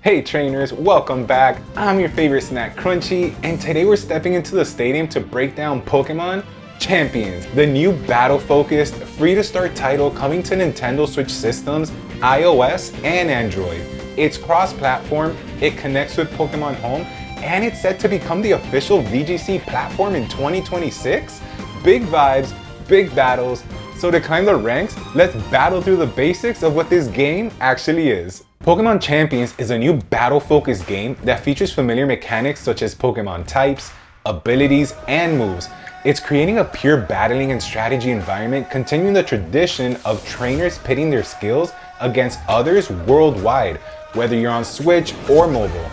Hey trainers, welcome back. I'm your favorite snack, Crunchy, and today we're stepping into the stadium to break down Pokémon Champions, the new battle-focused, free-to-start title coming to Nintendo Switch systems, iOS, and Android. It's cross-platform, it connects with Pokémon HOME, and it's set to become the official VGC platform in 2026. Big vibes, big battles. So to climb the ranks, let's battle through the basics of what this game actually is. Pokémon Champions is a new battle-focused game that features familiar mechanics such as Pokémon types, abilities, and moves. It's creating a pure battling and strategy environment, continuing the tradition of trainers pitting their skills against others worldwide, whether you're on Switch or mobile.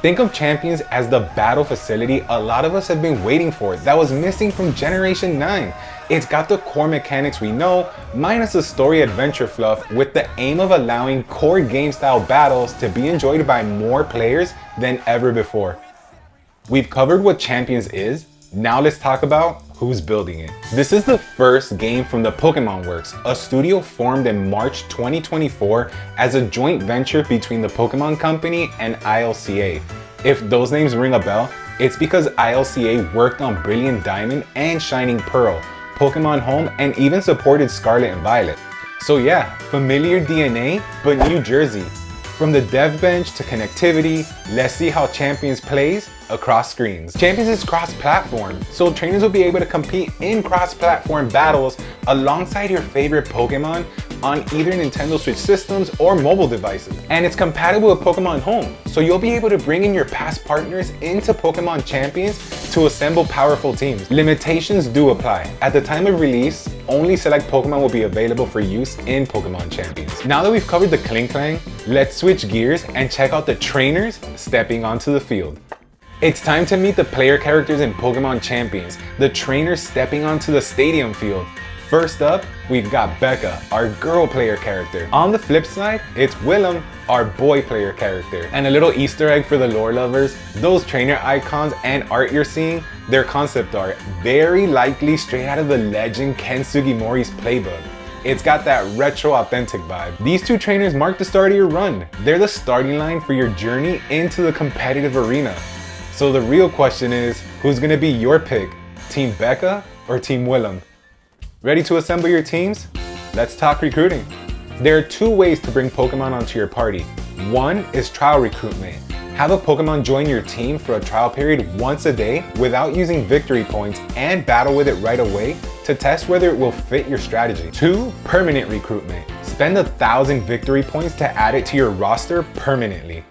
Think of Champions as the battle facility a lot of us have been waiting for that was missing from Generation 9. It's got the core mechanics we know, minus the story adventure fluff, with the aim of allowing core game style battles to be enjoyed by more players than ever before. We've covered what Champions is, now let's talk about who's building it. This is the first game from the Pokémon Works, a studio formed in March 2024 as a joint venture between the Pokémon Company and ILCA. If those names ring a bell, it's because ILCA worked on Brilliant Diamond and Shining Pearl, Pokémon HOME, and even supported Scarlet and Violet. So yeah, familiar DNA, but New Jersey. From the dev bench to connectivity, let's see how Champions plays across screens. Champions is cross-platform, so trainers will be able to compete in cross-platform battles alongside your favorite Pokemon on either Nintendo Switch systems or mobile devices. And it's compatible with Pokemon HOME, so you'll be able to bring in your past partners into Pokemon Champions to assemble powerful teams. Limitations do apply. At the time of release, only select Pokemon will be available for use in Pokemon Champions. Now that we've covered the clang, let's switch gears and check out the trainers stepping onto the field. It's time to meet the player characters in Pokemon Champions, the trainers stepping onto the stadium field. First up, we've got Becca, our girl player character. On the flip side, it's Willem, our boy player character. And a little Easter egg for the lore lovers, those trainer icons and art you're seeing, they're concept art, very likely straight out of the legend Ken Sugimori's playbook. It's got that retro authentic vibe. These two trainers mark the start of your run. They're the starting line for your journey into the competitive arena. So the real question is, who's gonna be your pick? Team Becca or Team Willem? Ready to assemble your teams? Let's talk recruiting. There are two ways to bring Pokemon onto your party. One is trial recruitment. Have a Pokemon join your team for a trial period once a day without using victory points and battle with it right away to test whether it will fit your strategy. Two, permanent recruitment. Spend 1,000 victory points to add it to your roster permanently.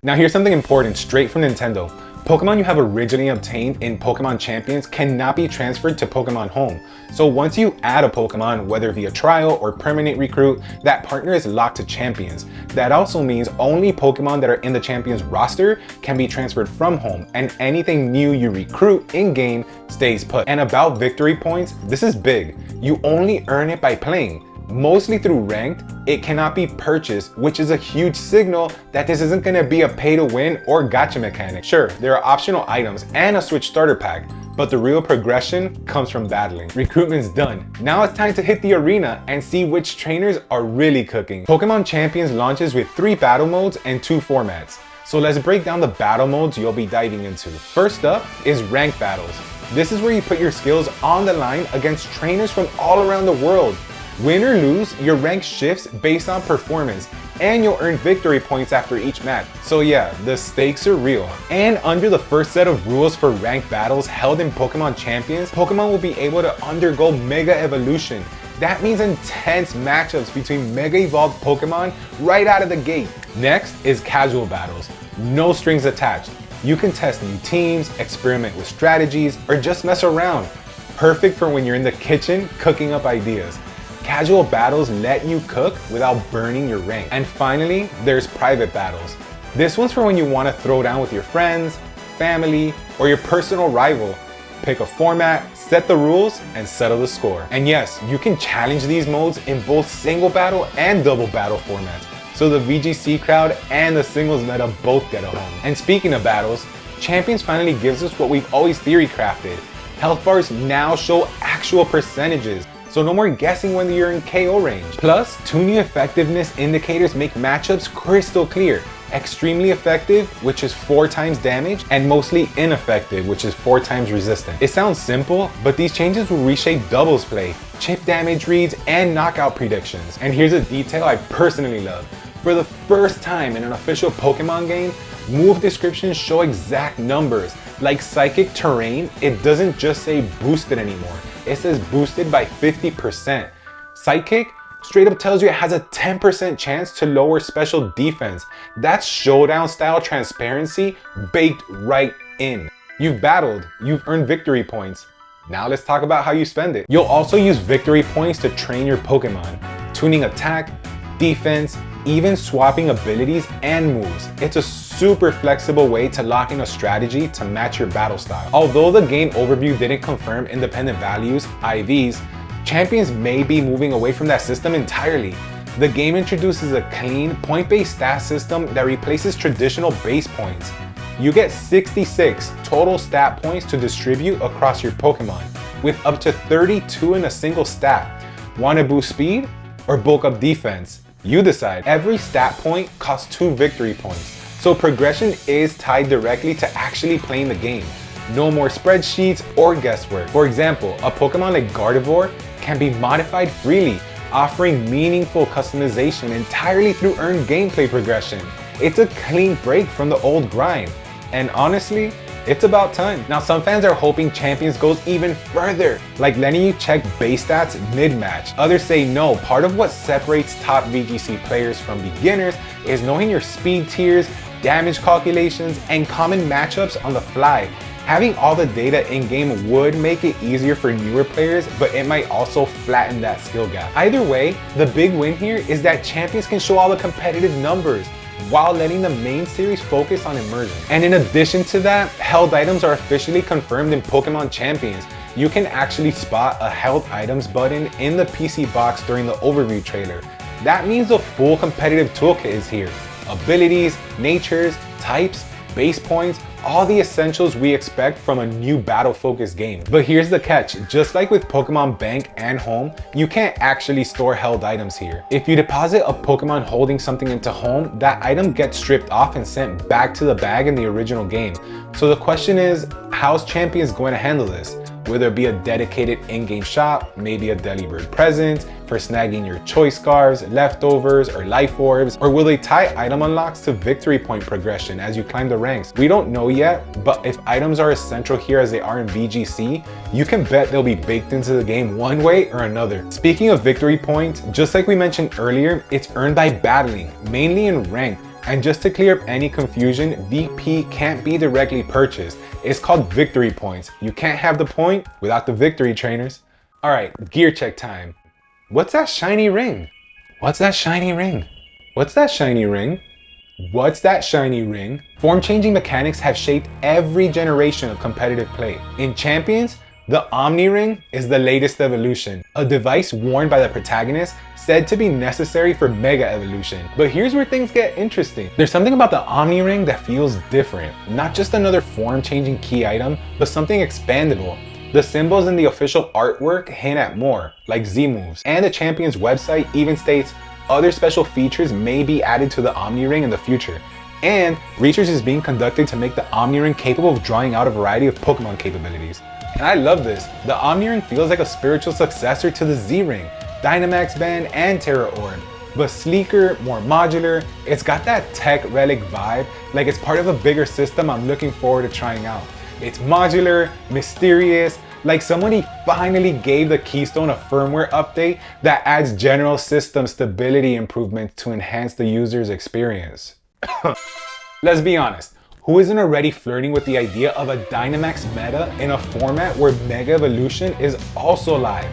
Now here's something important straight from Nintendo. Pokemon you have originally obtained in Pokemon Champions cannot be transferred to Pokemon HOME. So once you add a Pokemon, whether via trial or permanent recruit, that partner is locked to Champions. That also means only Pokemon that are in the Champions roster can be transferred from HOME, and anything new you recruit in-game stays put. And about victory points, this is big. You only earn it by playing. Mostly through ranked, it cannot be purchased, which is a huge signal that this isn't gonna be a pay to win or gacha mechanic. Sure, there are optional items and a Switch starter pack, but the real progression comes from battling. Recruitment's done. Now it's time to hit the arena and see which trainers are really cooking. Pokemon Champions launches with 3 battle modes and 2 formats. So let's break down the battle modes you'll be diving into. First up is ranked battles. This is where you put your skills on the line against trainers from all around the world. Win or lose, your rank shifts based on performance, and you'll earn victory points after each match. So yeah, the stakes are real. And under the first set of rules for ranked battles held in Pokemon Champions, Pokemon will be able to undergo Mega Evolution. That means intense matchups between Mega Evolved Pokemon right out of the gate. Next is casual battles. No strings attached. You can test new teams, experiment with strategies, or just mess around. Perfect for when you're in the kitchen cooking up ideas. Casual battles let you cook without burning your rank. And finally, there's private battles. This one's for when you want to throw down with your friends, family, or your personal rival. Pick a format, set the rules, and settle the score. And yes, you can challenge these modes in both single battle and double battle formats, so the VGC crowd and the singles meta both get a home. And speaking of battles, Champions finally gives us what we've always theory crafted. Health bars now show actual percentages. so no more guessing whether you're in KO range. Plus, 2 new effectiveness indicators make matchups crystal clear. extremely effective, which is 4 times damage, and mostly ineffective, which is 4 times resistant. It sounds simple, but these changes will reshape doubles play, chip damage reads, and knockout predictions. And here's a detail I personally love. For the first time in an official Pokemon game, move descriptions show exact numbers. Like Psychic Terrain, it doesn't just say boosted anymore. It says boosted by 50%. Psychic straight up tells you it has a 10% chance to lower special defense. That's showdown style transparency baked right in. You've battled, you've earned victory points. Now let's talk about how you spend it. You'll also use victory points to train your Pokemon, tuning attack, defense, even swapping abilities and moves. It's a super flexible way to lock in a strategy to match your battle style. Although the game overview didn't confirm independent values, IVs, Champions may be moving away from that system entirely. The game introduces a clean, point-based stat system that replaces traditional base points. You get 66 total stat points to distribute across your Pokemon, with up to 32 in a single stat. Want to boost speed or bulk up defense? You decide. Every stat point costs 2 victory points, so progression is tied directly to actually playing the game. No more spreadsheets or guesswork. For example, a Pokemon like Gardevoir can be modified freely, offering meaningful customization entirely through earned gameplay progression. It's a clean break from the old grind. And honestly, it's about time. Now, some fans are hoping Champions goes even further, like letting you check base stats mid-match. Others say no, part of what separates top VGC players from beginners is knowing your speed tiers, damage calculations, and common matchups on the fly. Having all the data in-game would make it easier for newer players, but it might also flatten that skill gap. Either way, the big win here is that Champions can show all the competitive numbers while letting the main series focus on immersion. And in addition to that, held items are officially confirmed in Pokemon Champions. You can actually spot a held items button in the PC box during the overview trailer. That means the full competitive toolkit is here. Abilities, natures, types, base points, all the essentials we expect from a new battle-focused game. But here's the catch, just like with Pokemon Bank and Home, you can't actually store held items here. If you deposit a Pokemon holding something into Home, that item gets stripped off and sent back to the bag in the original game. So the question is, how's Champions going to handle this? Will there be a dedicated in-game shop, maybe a Delibird present for snagging your choice scarves, leftovers, or life orbs? Or will they tie item unlocks to victory point progression as you climb the ranks? We don't know yet, but if items are as central here as they are in VGC, you can bet they'll be baked into the game one way or another. Speaking of victory points, just like we mentioned earlier, it's earned by battling, mainly in rank. And just to clear up any confusion, VP can't be directly purchased. It's called victory points. You can't have the point without the victory, trainers. All right, gear check time. What's that shiny ring? What's that shiny ring? What's that shiny ring? What's that shiny ring? Form-changing mechanics have shaped every generation of competitive play. In Champions, the Omni Ring is the latest evolution, a device worn by the protagonist said to be necessary for Mega Evolution. But here's where things get interesting. There's something about the Omni Ring that feels different. Not just another form-changing key item, but something expandable. The symbols in the official artwork hint at more, like Z moves. And the Champions website even states other special features may be added to the Omni Ring in the future. And research is being conducted to make the Omni Ring capable of drawing out a variety of Pokemon capabilities. And I love this. The Omni Ring feels like a spiritual successor to the Z Ring, Dynamax Band, and Terra Orb. But sleeker, more modular, it's got that tech relic vibe, like it's part of a bigger system I'm looking forward to trying out. It's modular, mysterious, like somebody finally gave the Keystone a firmware update that adds general system stability improvements to enhance the user's experience. Let's be honest. Who isn't already flirting with the idea of a Dynamax meta in a format where Mega Evolution is also live?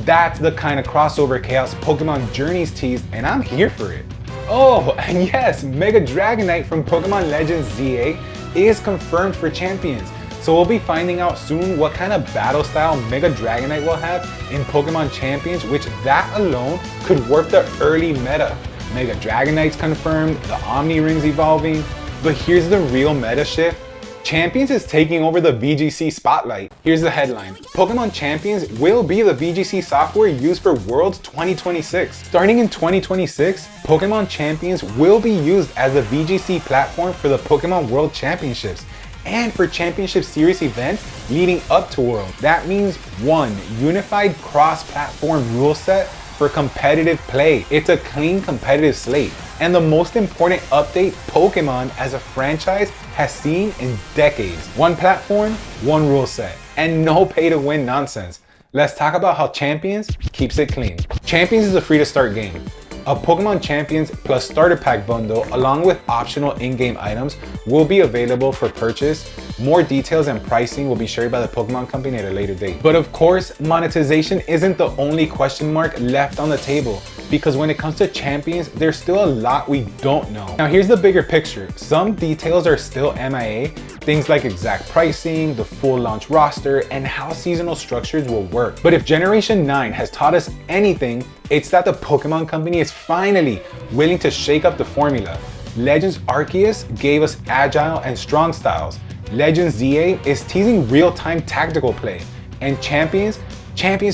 That's the kind of crossover chaos Pokemon Journeys teased, and I'm here for it. Oh, and yes, Mega Dragonite from Pokemon Legends Z8 is confirmed for Champions. So we'll be finding out soon what kind of battle style Mega Dragonite will have in Pokemon Champions, which that alone could warp the early meta. Mega Dragonite's confirmed, the Omni Ring's evolving, but here's the real meta shift Champions is taking over the VGC spotlight. Here's the headline. Pokémon Champions will be the VGC software used for Worlds 2026. Starting in 2026, Pokémon Champions will be used as the VGC platform for the Pokémon World Championships and for Championship Series events leading up to Worlds. That means one unified cross-platform rule set for competitive play. It's a clean competitive slate. And the most important update Pokémon as a franchise has seen in decades. One platform, one rule set, and no pay to win nonsense. Let's talk about how Champions keeps it clean. Champions is a free to start game. A Pokémon Champions plus starter pack bundle along with optional in-game items will be available for purchase. More details and pricing will be shared by the Pokémon Company at a later date. But of course, monetization isn't the only question mark left on the table, because when it comes to Champions, there's still a lot we don't know. Now here's the bigger picture. Some details are still MIA, things like exact pricing, the full launch roster, and how seasonal structures will work. But if Generation 9 has taught us anything, it's that the Pokémon Company is finally willing to shake up the formula. Legends Arceus gave us agile and strong styles. Legends ZA is teasing real-time tactical play. And Champions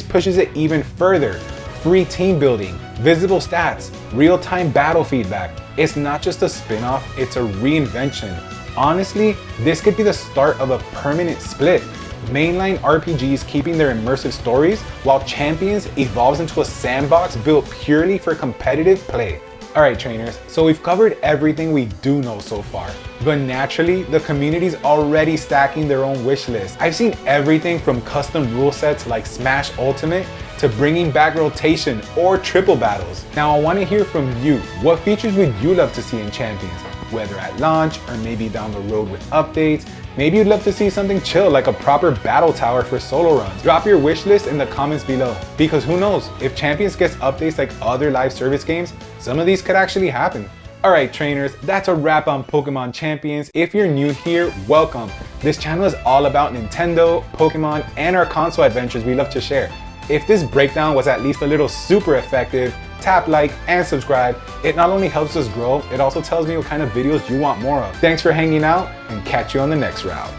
pushes it even further. Free team building, visible stats, real-time battle feedback. It's not just a spin-off, it's a reinvention. Honestly, this could be the start of a permanent split. Mainline RPGs keeping their immersive stories, while Champions evolves into a sandbox built purely for competitive play. Alright trainers, so we've covered everything we do know so far. But naturally, the community's already stacking their own wish list. I've seen everything from custom rule sets like Smash Ultimate to bringing back rotation or triple battles. Now I want to hear from you. What features would you love to see in Champions? Whether at launch or maybe down the road with updates. Maybe you'd love to see something chill like a proper battle tower for solo runs. Drop your wish list in the comments below, because who knows, if Champions gets updates like other live service games, some of these could actually happen. Alright trainers, that's a wrap on Pokemon Champions. If you're new here, welcome. This channel is all about Nintendo, Pokemon, and our console adventures we love to share. If this breakdown was at least a little super effective, tap like and subscribe. It not only helps us grow, it also tells me what kind of videos you want more of. Thanks for hanging out, and catch you on the next route.